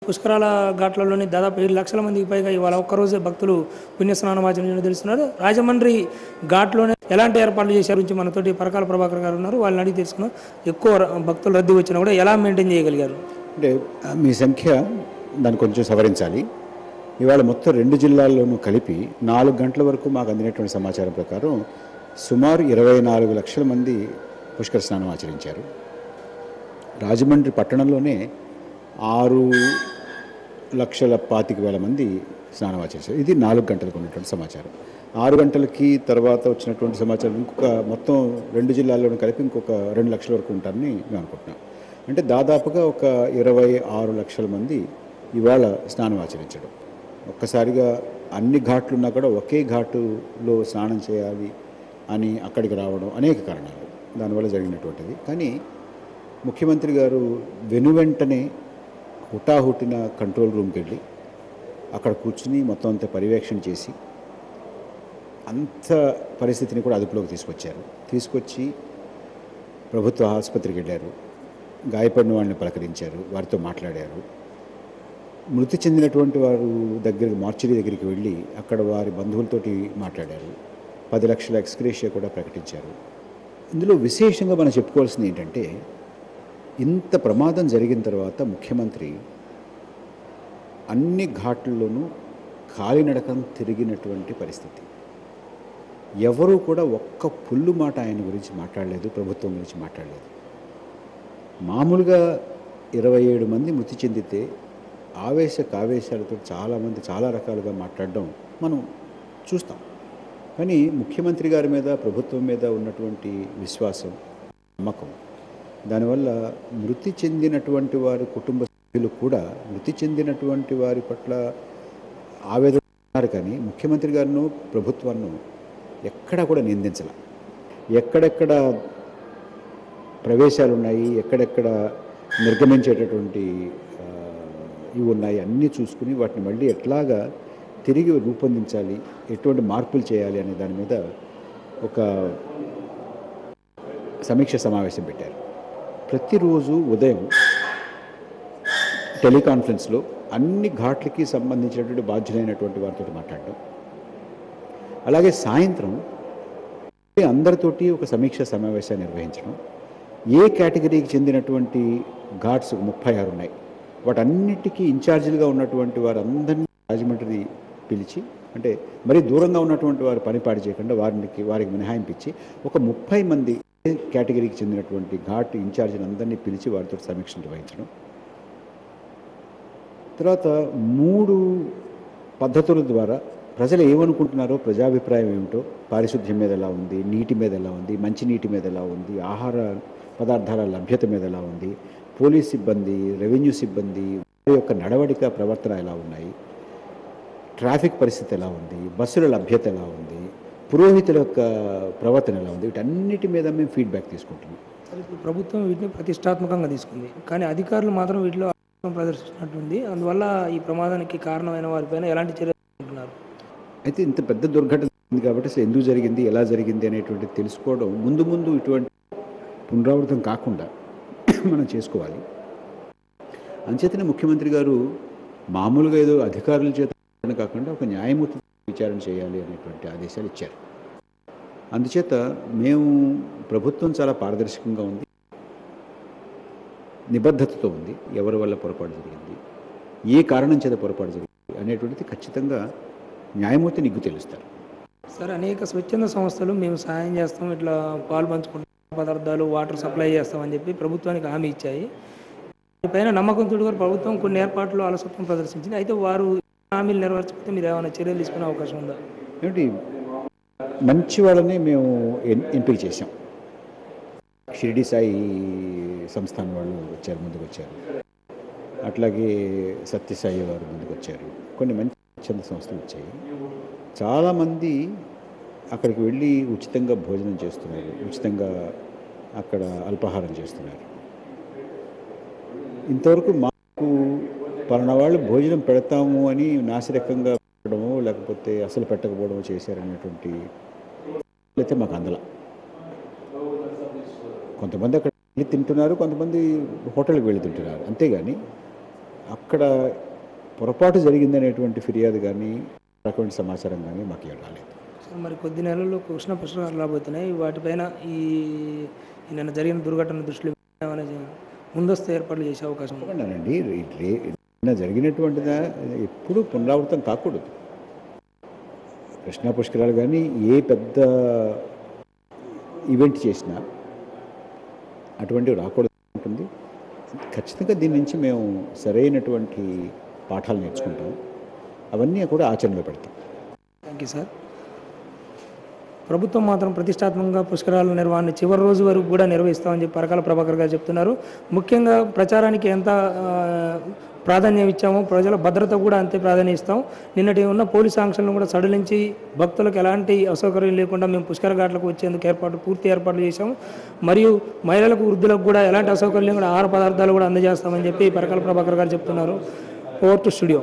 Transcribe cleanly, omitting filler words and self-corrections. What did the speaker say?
పుష్కరాల ఘాట్లలోని దాదాపు 7 లక్షల మందికి పైగా ఇవాళ ఒక్కరోజే భక్తులు పుణ్యస్నానం ఆచరించారని తెలుస్తున్నారు. రాజమండ్రి ఘాట్లోనే ఎలాంటి ఏర్పాట్లు చేశారు నుంచి మనతోటి పరకాల ప్రభాకర్ గారు ఉన్నారు. వాళ్ళని అడిగి తెలుసుకున్నాం. ఎక్కువ భక్తులు రద్దీ వచ్చినా కూడా ఎలా మెయింటైన్ చేయగలిగారు? అంటే మీ సంఖ్య దాన్ని కొంచెం సవరించాలి. ఇవాళ మొత్తం 2 జిల్లాల్లోనూ కలిపి 4 గంటల వరకు మాకు అందినటువంటి సమాచారం ప్రకారం సుమారు 24 లక్షల మంది పుష్కర స్నానం ఆచరించారు. రాజమండ్రి పట్టణంలోనే 6,25,000 మంది స్నానం ఆచరించారు. ఇది 4 గంటలకు ఉన్నటువంటి సమాచారం. 6 గంటలకి తర్వాత వచ్చినటువంటి సమాచారం ఇంకొక మొత్తం 2 జిల్లాల్లోనూ కలిపి ఇంకొక 2 లక్షల వరకు ఉంటారని మేము అనుకుంటున్నాం. అంటే దాదాపుగా ఒక 26 లక్షల మంది ఇవాళ స్నానం ఆచరించడం. ఒక్కసారిగా అన్ని ఘాట్లున్నా కూడా ఒకే ఘాటులో స్నానం చేయాలి అని అక్కడికి రావడం అనేక కారణాలు దానివల్ల జరిగినటువంటిది. కానీ ముఖ్యమంత్రి గారు వెనువెంటనే హుటాహుటిన కంట్రోల్ రూమ్కి వెళ్ళి అక్కడ కూర్చుని మొత్తం అంతా పర్యవేక్షణ చేసి అంత పరిస్థితిని కూడా అదుపులోకి తీసుకొచ్చి ప్రభుత్వ ఆసుపత్రికి వెళ్ళారు. గాయపడిన వాళ్ళని పలకరించారు, వారితో మాట్లాడారు. మృతి చెందినటువంటి వారు మార్చిరీ దగ్గరికి వెళ్ళి అక్కడ వారి బంధువులతోటి మాట్లాడారు. 10 లక్షల ఎక్స్గ్రేషియా కూడా ప్రకటించారు. ఇందులో విశేషంగా మనం చెప్పుకోవాల్సింది ఏంటంటే, ఇంత ప్రమాదం జరిగిన తర్వాత ముఖ్యమంత్రి అన్ని ఘాట్లలోనూ కాలినడకం తిరిగినటువంటి పరిస్థితి. ఎవరూ కూడా ఒక్క పుల్లు మాట ఆయన గురించి మాట్లాడలేదు, ప్రభుత్వం గురించి మాట్లాడలేదు. మామూలుగా 27 మంది మృతి చెందితే కావేశాలతో చాలామంది చాలా రకాలుగా మాట్లాడడం మనం చూస్తాం. కానీ ముఖ్యమంత్రి గారి మీద, ప్రభుత్వం మీద ఉన్నటువంటి విశ్వాసం, నమ్మకం, దానివల్ల మృతి చెందినటువంటి వారి కుటుంబ సభ్యులు కూడా మృతి చెందినటువంటి వారి పట్ల ఆవేదన ఉన్నారు. కానీ ముఖ్యమంత్రి గారిను, ప్రభుత్వాన్ని ఎక్కడా కూడా నిందించాల. ఎక్కడెక్కడ ప్రవేశాలు ఉన్నాయి, ఎక్కడెక్కడ నిర్గమించేటటువంటి ఇవి ఉన్నాయి, అన్నీ చూసుకుని వాటిని మళ్ళీ ఎట్లాగా తిరిగి రూపొందించాలి, ఎటువంటి మార్పులు చేయాలి అనే దాని మీద ఒక సమీక్ష సమావేశం పెట్టారు. ప్రతిరోజు ఉదయం టెలికాన్ఫరెన్స్లో అన్ని ఘాట్లకి సంబంధించినటువంటి బాధ్యులైనటువంటి వారితో మాట్లాడడం, అలాగే సాయంత్రం అందరితోటి ఒక సమీక్ష సమావేశాన్ని నిర్వహించడం. ఏ కేటగిరీకి చెందినటువంటి ఘాట్స్ 36 ఉన్నాయి, వాటన్నిటికీ ఇన్ఛార్జీలుగా ఉన్నటువంటి వారందరినీ రాజమండ్రి పిలిచి, అంటే మరీ దూరంగా ఉన్నటువంటి వారు పనిపాటు చేయకుండా వారికి మినహాయింపించి ఒక 30 మంది కేటగిరీకి చెందినటువంటి ఘాట్ ఇన్ఛార్జీలు అందరినీ పిలిచి వారితో సమీక్ష నిర్వహించడం. తర్వాత 3 పద్ధతుల ద్వారా ప్రజలు ఏమనుకుంటున్నారో, ప్రజాభిప్రాయం ఏమిటో, పారిశుద్ధ్యం మీద ఎలా ఉంది, నీటి మీద ఎలా ఉంది, మంచినీటి మీద ఎలా ఉంది, ఆహార పదార్థాల లభ్యత మీద ఎలా ఉంది, పోలీస్ సిబ్బంది, రెవెన్యూ సిబ్బంది వారి యొక్క నడవడిక, ప్రవర్తన ఎలా ఉన్నాయి, ట్రాఫిక్ పరిస్థితి ఎలా ఉంది, బస్సుల లభ్యత ఎలా ఉంది, పురోహితుల యొక్క ప్రవర్తన ఎలా ఉంది, వీటన్నిటి మీద మేము ఫీడ్బ్యాక్ తీసుకుంటున్నాం. ఇప్పుడు ప్రభుత్వం వీటిని ప్రతిష్టాత్మకంగా తీసుకుంది, కానీ అధికారులు మాత్రం వీటిలో ప్రదర్శించినట్టుంది. అందువల్ల ఈ ప్రమాదానికి కారణమైన వారిపైన ఎలాంటి చర్యలు తీసుకుంటున్నారు? అయితే ఇంత పెద్ద దుర్ఘటన ఉంది కాబట్టి అసలు ఎందుకు జరిగింది, ఎలా జరిగింది అనేటువంటిది తెలుసుకోవడం ముందు ఇటువంటి పునరావృతం కాకుండా మనం చేసుకోవాలి. అంచేతనే ముఖ్యమంత్రి గారు మామూలుగా ఏదో అధికారుల చేత కాకుండా ఒక న్యాయమూర్తి విచారణ చేయాలి అనేటువంటి ఆదేశాలు ఇచ్చారు. అందుచేత మేము ప్రభుత్వం చాలా పారదర్శకంగా ఉంది, నిబద్ధతతో ఉంది. ఎవరి వల్ల పొరపాటు జరిగింది, ఏ కారణం చేత పొరపాటు జరిగింది అనేటువంటిది ఖచ్చితంగా న్యాయమూర్తి నిగ్గు తెలుస్తారు. సార్, అనేక స్వచ్ఛంద సంస్థలు మేము సాయం చేస్తాం, ఇట్లా పాలు పంచుకుంటాం, పదార్థాలు, వాటర్ సప్లై చేస్తామని చెప్పి ప్రభుత్వానికి హామీ ఇచ్చాయి. పైన నమ్మకంతో కూడా ప్రభుత్వం కొన్ని ఏర్పాట్లు అలసత్వం ప్రదర్శించింది. అయితే వారు హామీలు నెరవేర్చకపోతే మీరు ఏమైనా చర్యలు తీసుకునే అవకాశం ఉందా? ఏమిటి, మంచి వాళ్ళని మేము ఎంపిక చేశాం. షిరిడి సాయి సంస్థాన్ వాళ్ళు ముందుకు వచ్చారు. అట్లాగే సత్యసాయి వారు ముందుకు వచ్చారు. కొన్ని మంచి స్వచ్ఛంద సంస్థలు వచ్చాయి. చాలామంది అక్కడికి వెళ్ళి ఉచితంగా భోజనం చేస్తున్నారు, ఉచితంగా అక్కడ అల్పాహారం చేస్తున్నారు. ఇంతవరకు మాకు పలానా వాళ్ళు భోజనం పెడతాము అని నాసిరకంగా పెట్టడమో లేకపోతే అసలు పెట్టకపోవడమో చేశారనేటువంటి అయితే మాకు అందల. కొంతమంది అక్కడ వెళ్ళి తింటున్నారు, కొంతమంది హోటల్కి వెళ్ళి తింటున్నారు. అంతేగాని అక్కడ పొరపాటు జరిగిందనేటువంటి ఫిర్యాదు కానీ అటువంటి సమాచారం కానీ మాకు ఏం రాలేదు. సార్ మరి కొద్ది నెలల్లో కృష్ణ పుష్కరాలు రాబోతున్నాయి. వాటిపైన ఈ నిన్న జరిగిన దుర్ఘటన దృష్టిలో ఏమైనా ముందస్తు ఏర్పాట్లు చేసే అవకాశం ఉంది? తప్పకుండానండి. నిన్న జరిగినటువంటిదా ఎప్పుడూ పునరావృతం కాకూడదు. కృష్ణా పుష్కరాలు కానీ ఏ పెద్ద ఈవెంట్ చేసినా అటువంటివి రాకూడదు ఉంటుంది. ఖచ్చితంగా దీని నుంచి మేము సరైనటువంటి పాఠాలు నేర్చుకుంటాం. అవన్నీ కూడా ఆచరణలో పెడతాం. Thank you sir. ప్రభుత్వం మాత్రం ప్రతిష్టాత్మకంగా పుష్కరాల నిర్వహణ చివరి రోజు వరకు కూడా నిర్వహిస్తామని చెప్పి పరకాల ప్రభాకర్ గారు చెప్తున్నారు. ముఖ్యంగా ప్రచారానికి ఎంత ప్రాధాన్యం ఇచ్చామో ప్రజల భద్రత కూడా అంతే ప్రాధాన్యం ఇస్తాం. నిన్నటి ఉన్న పోలీస్ ఆంక్షలను కూడా సడలించి భక్తులకు ఎలాంటి అసౌకర్యం లేకుండా మేము పుష్కర ఘాట్లకు వచ్చేందుకు పూర్తి ఏర్పాట్లు చేశాము. మరియు మహిళలకు వృద్ధులకు కూడా ఎలాంటి అసౌకర్యం కూడా ఆహార పదార్థాలు కూడా అందజేస్తామని చెప్పి పరకాల ప్రభాకర్ గారు చెప్తున్నారు. Over to studio.